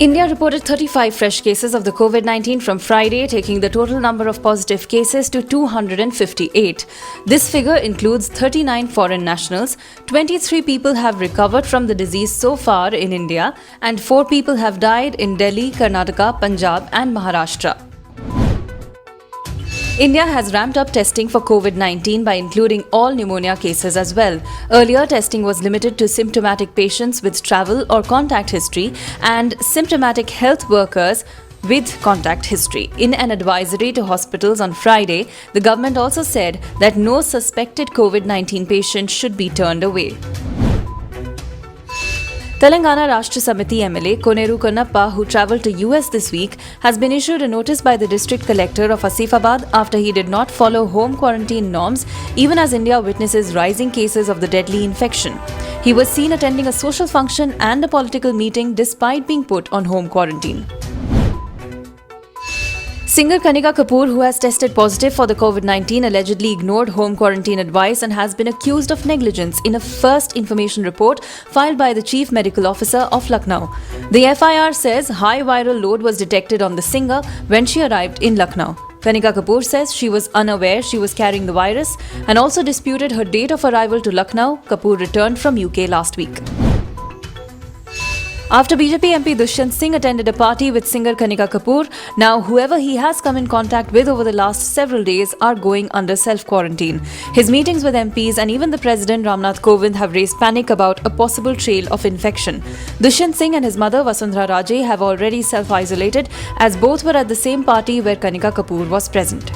India reported 35 fresh cases of the COVID-19 from Friday, taking the total number of positive cases to 258. This figure includes 39 foreign nationals. 23 people have recovered from the disease so far in India, and 4 people have died in Delhi, Karnataka, Punjab, and Maharashtra. India has ramped up testing for COVID-19 by including all pneumonia cases as well. Earlier, testing was limited to symptomatic patients with travel or contact history and symptomatic health workers with contact history. In an advisory to hospitals on Friday, the government also said that no suspected COVID-19 patient should be turned away. Telangana Rashtra Samiti MLA Koneru Kannappa, who travelled to US this week, has been issued a notice by the district collector of Asifabad after he did not follow home quarantine norms even as India witnesses rising cases of the deadly infection. He was seen attending a social function and a political meeting despite being put on home quarantine. Singer Kanika Kapoor, who has tested positive for the COVID-19, allegedly ignored home quarantine advice and has been accused of negligence in a first information report filed by the Chief Medical Officer of Lucknow. The FIR says high viral load was detected on the singer when she arrived in Lucknow. Kanika Kapoor says she was unaware she was carrying the virus and also disputed her date of arrival to Lucknow. Kapoor returned from UK last week. After BJP MP Dushyant Singh attended a party with singer Kanika Kapoor, now whoever he has come in contact with over the last several days are going under self-quarantine. His meetings with MPs and even the President Ramnath Kovind have raised panic about a possible trail of infection. Dushyant Singh and his mother Vasundhara Raje have already self-isolated as both were at the same party where Kanika Kapoor was present.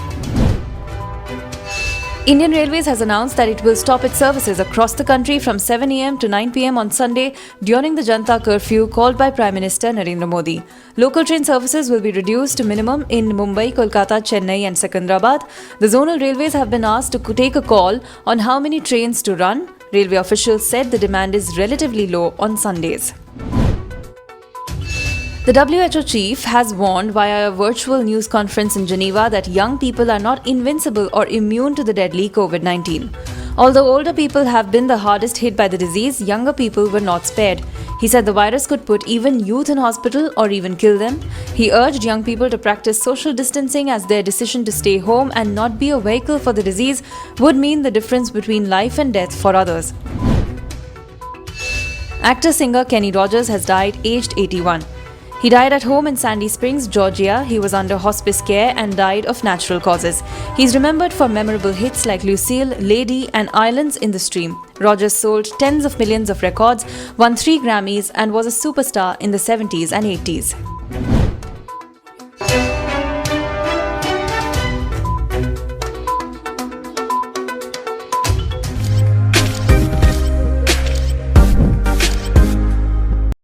Indian Railways has announced that it will stop its services across the country from 7 am to 9 pm on Sunday during the Janata curfew called by Prime Minister Narendra Modi. Local train services will be reduced to minimum in Mumbai, Kolkata, Chennai and Secunderabad. The zonal railways have been asked to take a call on how many trains to run. Railway officials said the demand is relatively low on Sundays. The WHO chief has warned via a virtual news conference in Geneva that young people are not invincible or immune to the deadly COVID-19. Although older people have been the hardest hit by the disease, younger people were not spared. He said the virus could put even youth in hospital or even kill them. He urged young people to practice social distancing as their decision to stay home and not be a vehicle for the disease would mean the difference between life and death for others. Actor-singer Kenny Rogers has died aged 81. He died at home in Sandy Springs, Georgia. He was under hospice care and died of natural causes. He's remembered for memorable hits like Lucille, Lady and Islands in the Stream. Rogers sold tens of millions of records, won 3 Grammys and was a superstar in the 70s and 80s.